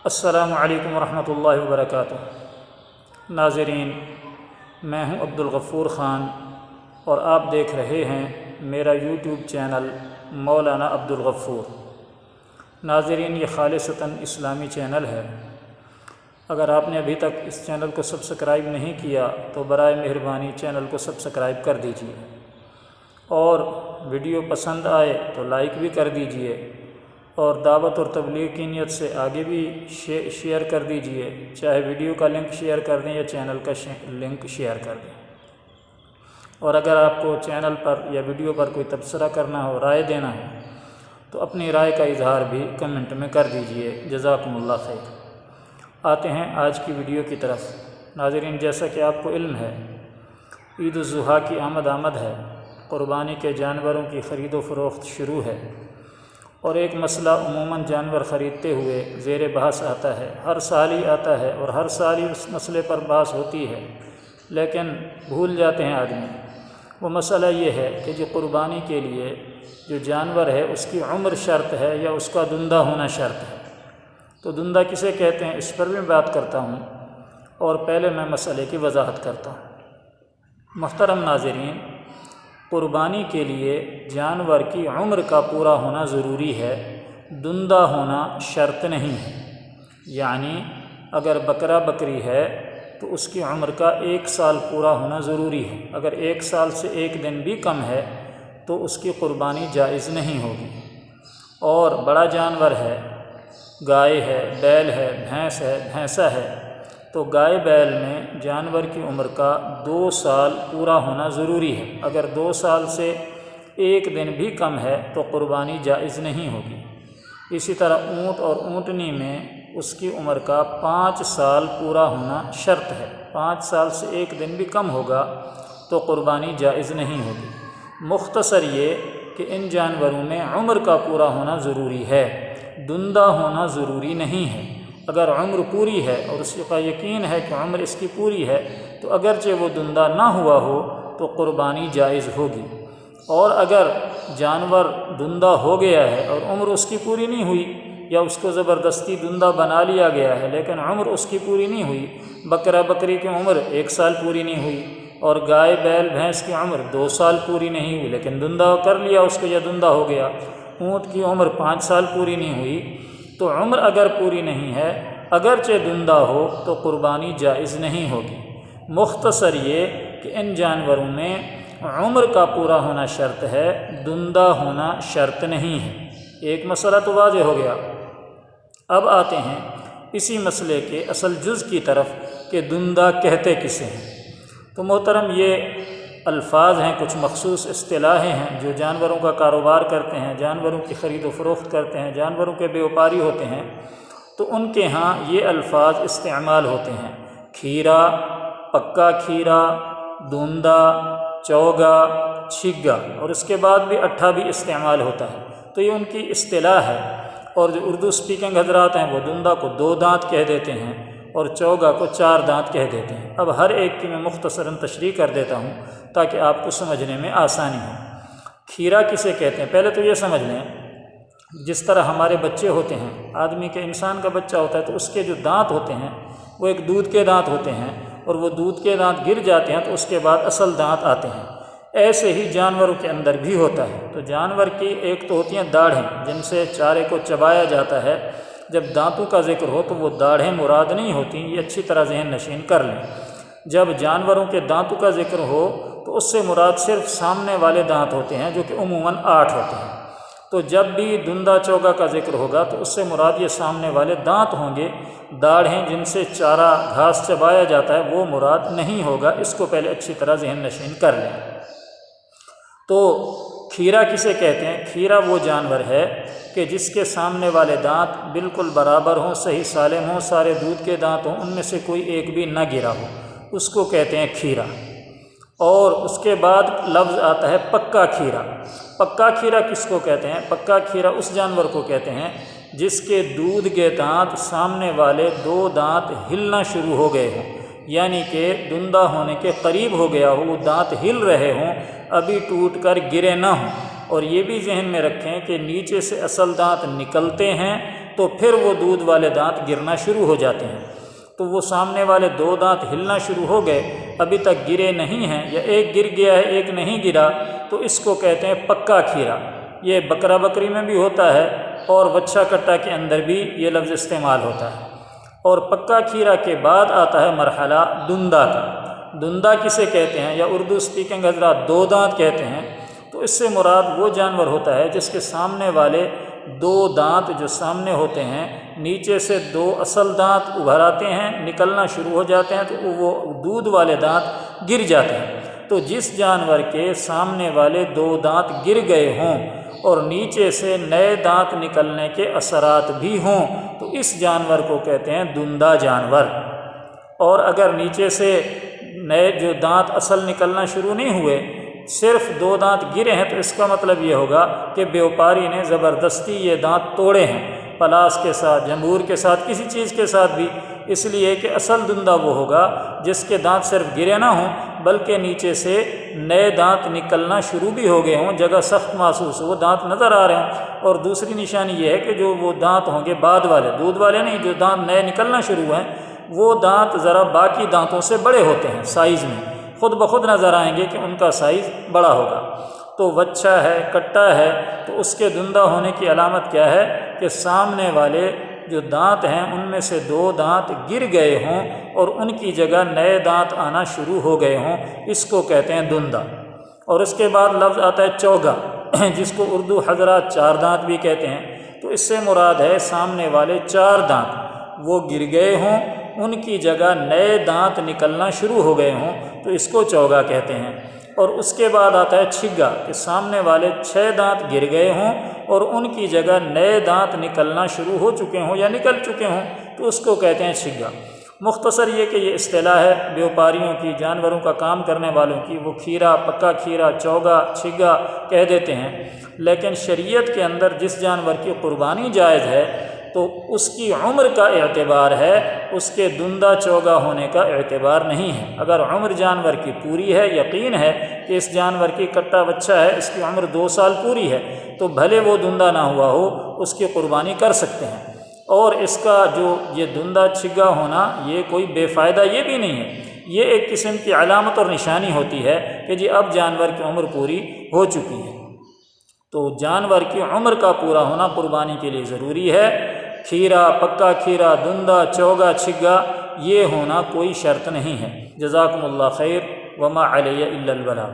السلام علیکم ورحمۃ اللہ وبرکاتہ۔ ناظرین، میں ہوں عبدالغفور خان اور آپ دیکھ رہے ہیں میرا یوٹیوب چینل مولانا عبدالغفور۔ ناظرین، یہ خالصتاً اسلامی چینل ہے۔ اگر آپ نے ابھی تک اس چینل کو سبسکرائب نہیں کیا تو برائے مہربانی چینل کو سبسکرائب کر دیجیے، اور ویڈیو پسند آئے تو لائک بھی کر دیجیے، اور دعوت اور تبلیغ کی نیت سے آگے بھی شیئر کر دیجیے، چاہے ویڈیو کا لنک شیئر کر دیں یا چینل کا لنک شیئر کر دیں۔ اور اگر آپ کو چینل پر یا ویڈیو پر کوئی تبصرہ کرنا ہو، رائے دینا ہو، تو اپنی رائے کا اظہار بھی کمنٹ میں کر دیجیے۔ جزاکم اللہ خیر۔ آتے ہیں آج کی ویڈیو کی طرف۔ ناظرین، جیسا کہ آپ کو علم ہے، عید الاضحیٰ کی آمد ہے، قربانی کے جانوروں کی خرید و فروخت شروع ہے، اور ایک مسئلہ عموماً جانور خریدتے ہوئے زیر بحث آتا ہے، ہر سال ہی آتا ہے اور ہر سال ہی اس مسئلے پر بحث ہوتی ہے، لیکن بھول جاتے ہیں آدمی۔ وہ مسئلہ یہ ہے کہ جو قربانی کے لیے جو جانور ہے اس کی عمر شرط ہے یا اس کا دندہ ہونا شرط ہے۔ تو دندہ کسے کہتے ہیں، اس پر بھی بات کرتا ہوں، اور پہلے میں مسئلے کی وضاحت کرتا ہوں۔ محترم ناظرین، قربانی کے لیے جانور کی عمر کا پورا ہونا ضروری ہے، دندہ ہونا شرط نہیں ہے۔ یعنی اگر بکرا بکری ہے تو اس کی عمر کا 1 سال پورا ہونا ضروری ہے۔ اگر 1 سال سے 1 دن بھی کم ہے تو اس کی قربانی جائز نہیں ہوگی۔ اور بڑا جانور ہے، گائے ہے، بیل ہے، بھینس ہے، بھینسا ہے، تو گائے بیل میں جانور کی عمر کا 2 سال پورا ہونا ضروری ہے۔ اگر 2 سال سے 1 دن بھی کم ہے تو قربانی جائز نہیں ہوگی۔ اسی طرح اونٹ اور اونٹنی میں اس کی عمر کا 5 سال پورا ہونا شرط ہے۔ 5 سال سے 1 دن بھی کم ہوگا تو قربانی جائز نہیں ہوگی۔ مختصر یہ کہ ان جانوروں میں عمر کا پورا ہونا ضروری ہے، دندہ ہونا ضروری نہیں ہے۔ اگر عمر پوری ہے اور اس کا یقین ہے کہ عمر اس کی پوری ہے تو اگرچہ وہ دندہ نہ ہوا ہو تو قربانی جائز ہوگی۔ اور اگر جانور دندہ ہو گیا ہے اور عمر اس کی پوری نہیں ہوئی، یا اس کو زبردستی دندہ بنا لیا گیا ہے لیکن عمر اس کی پوری نہیں ہوئی، بکرا بکری کی عمر 1 سال پوری نہیں ہوئی، اور گائے بیل بھینس کی عمر 2 سال پوری نہیں ہوئی لیکن دندہ کر لیا اس کو یا دندہ ہو گیا، اونٹ کی عمر 5 سال پوری نہیں ہوئی، تو عمر اگر پوری نہیں ہے اگرچہ دندہ ہو تو قربانی جائز نہیں ہوگی۔ مختصر یہ کہ ان جانوروں میں عمر کا پورا ہونا شرط ہے، دندہ ہونا شرط نہیں ہے۔ ایک مسئلہ تو واضح ہو گیا۔ اب آتے ہیں اسی مسئلے کے اصل جز کی طرف کہ دندہ کہتے کسے ہیں۔ تو محترم، یہ الفاظ ہیں، کچھ مخصوص اصطلاحیں ہیں جو جانوروں کا کاروبار کرتے ہیں، جانوروں کی خرید و فروخت کرتے ہیں، جانوروں کے بیوپاری ہوتے ہیں، تو ان کے ہاں یہ الفاظ استعمال ہوتے ہیں: کھیرا، پکا کھیرا، دوندا، چوگا، چھگا، اور اس کے بعد بھی اٹھا بھی استعمال ہوتا ہے۔ تو یہ ان کی اصطلاح ہے۔ اور جو اردو سپیکنگ حضرات ہیں وہ دوندا کو 2 دانت کہہ دیتے ہیں اور چوگا کو 4 دانت کہہ دیتے ہیں۔ اب ہر ایک کی میں مختصراً تشریح کر دیتا ہوں تاکہ آپ کو سمجھنے میں آسانی ہو۔ کھیرا کسے کہتے ہیں، پہلے تو یہ سمجھ لیں، جس طرح ہمارے بچے ہوتے ہیں، آدمی کے انسان کا بچہ ہوتا ہے تو اس کے جو دانت ہوتے ہیں وہ ایک دودھ کے دانت ہوتے ہیں، اور وہ دودھ کے دانت گر جاتے ہیں تو اس کے بعد اصل دانت آتے ہیں۔ ایسے ہی جانوروں کے اندر بھی ہوتا ہے۔ تو جانور کی ایک تو ہوتی ہیں داڑھیں، جن سے چارے کو چبایا جاتا ہے۔ جب دانتوں کا ذکر ہو تو وہ داڑھیں مراد نہیں ہوتی، یہ اچھی طرح ذہن نشین کر لیں۔ جب جانوروں کے دانتوں کا ذکر ہو تو اس سے مراد صرف سامنے والے دانت ہوتے ہیں، جو کہ عموماً 8 ہوتے ہیں۔ تو جب بھی دندہ چوگا کا ذکر ہوگا تو اس سے مراد یہ سامنے والے دانت ہوں گے، داڑھیں جن سے چارہ گھاس چبایا جاتا ہے وہ مراد نہیں ہوگا۔ اس کو پہلے اچھی طرح ذہن نشین کر لیں۔ تو کھیرا کسے کہتے ہیں؟ کھیرا وہ جانور ہے کہ جس کے سامنے والے دانت بالکل برابر ہوں، صحیح سالم ہوں، سارے دودھ کے دانت ہوں، ان میں سے کوئی ایک بھی نہ گرا ہو، اس کو کہتے ہیں کھیرا۔ اور اس کے بعد لفظ آتا ہے پکا کھیرا۔ پکا کھیرا کس کو کہتے ہیں؟ پکا کھیرا اس جانور کو کہتے ہیں جس کے دودھ کے دانت سامنے والے 2 دانت ہلنا شروع ہو گئے ہوں، یعنی کہ دندہ ہونے کے قریب ہو گیا ہو، وہ دانت ہل رہے ہوں، ابھی ٹوٹ کر گرے نہ ہوں۔ اور یہ بھی ذہن میں رکھیں کہ نیچے سے اصل دانت نکلتے ہیں تو پھر وہ دودھ والے دانت گرنا شروع ہو جاتے ہیں۔ تو وہ سامنے والے 2 دانت ہلنا شروع ہو گئے، ابھی تک گرے نہیں ہیں، یا ایک گر گیا ہے ایک نہیں گرا، تو اس کو کہتے ہیں پکا کھیرا۔ یہ بکرا بکری میں بھی ہوتا ہے اور بچہ کٹا کے اندر بھی یہ لفظ استعمال ہوتا ہے۔ اور پکا کھیرا کے بعد آتا ہے مرحلہ دندہ کا۔ دندہ کسے کہتے ہیں، یا اردو اسپیکنگ حضرات 2 دانت کہتے ہیں، تو اس سے مراد وہ جانور ہوتا ہے جس کے سامنے والے 2 دانت جو سامنے ہوتے ہیں، نیچے سے 2 اصل دانت ابھر آتے ہیں، نکلنا شروع ہو جاتے ہیں، تو وہ دودھ والے دانت گر جاتے ہیں۔ تو جس جانور کے سامنے والے 2 دانت گر گئے ہوں اور نیچے سے نئے دانت نکلنے کے اثرات بھی ہوں، تو اس جانور کو کہتے ہیں دندہ جانور۔ اور اگر نیچے سے نئے جو دانت اصل نکلنا شروع نہیں ہوئے، صرف 2 دانت گرے ہیں، تو اس کا مطلب یہ ہوگا کہ بیوپاری نے زبردستی یہ دانت توڑے ہیں، پلاس کے ساتھ، جمبور کے ساتھ، کسی چیز کے ساتھ بھی، اس لیے کہ اصل دندہ وہ ہوگا جس کے دانت صرف گرے نہ ہوں بلکہ نیچے سے نئے دانت نکلنا شروع بھی ہو گئے ہوں، جگہ سخت محسوس ہو، وہ دانت نظر آ رہے ہوں۔ اور دوسری نشانی یہ ہے کہ جو وہ دانت ہوں گے بعد والے، دودھ والے نہیں، جو دانت نئے نکلنا شروع ہیں، وہ دانت ذرا باقی دانتوں سے بڑے ہوتے ہیں سائز میں، خود بخود نظر آئیں گے کہ ان کا سائز بڑا ہوگا۔ تو بچہ ہے، کٹا ہے، تو اس کے دندہ ہونے کی علامت کیا ہے کہ سامنے والے جو دانت ہیں ان میں سے 2 دانت گر گئے ہوں اور ان کی جگہ نئے دانت آنا شروع ہو گئے ہوں، اس کو کہتے ہیں دندہ۔ اور اس کے بعد لفظ آتا ہے چوگا، جس کو اردو حضرات 4 دانت بھی کہتے ہیں۔ تو اس سے مراد ہے سامنے والے 4 دانت وہ گر گئے ہوں، ان کی جگہ نئے دانت نکلنا شروع ہو گئے ہوں، تو اس کو چوگا کہتے ہیں۔ اور اس کے بعد آتا ہے چھگا، کہ سامنے والے 6 دانت گر گئے ہوں اور ان کی جگہ نئے دانت نکلنا شروع ہو چکے ہوں یا نکل چکے ہوں، تو اس کو کہتے ہیں چھگا۔ مختصر یہ کہ یہ اصطلاح ہے بیوپاریوں کی، جانوروں کا کام کرنے والوں کی، وہ کھیرا، پکا کھیرا، چوگا، چھگا کہہ دیتے ہیں۔ لیکن شریعت کے اندر جس جانور کی قربانی جائز ہے تو اس کی عمر کا اعتبار ہے، اس کے دندہ چوگا ہونے کا اعتبار نہیں ہے۔ اگر عمر جانور کی پوری ہے، یقین ہے کہ اس جانور کی کٹا بچہ ہے، اس کی عمر 2 سال پوری ہے، تو بھلے وہ دندہ نہ ہوا ہو، اس کی قربانی کر سکتے ہیں۔ اور اس کا جو یہ دندہ چھگا ہونا یہ کوئی بے فائدہ یہ بھی نہیں ہے، یہ ایک قسم کی علامت اور نشانی ہوتی ہے کہ جی اب جانور کی عمر پوری ہو چکی ہے۔ تو جانور کی عمر کا پورا ہونا قربانی کے لیے ضروری ہے۔ کھیرا، پکا کھیرا، دندہ، چوگا، چھگا یہ ہونا کوئی شرط نہیں ہے۔ جزاکم اللہ خیر، وما علی الا البلاغ۔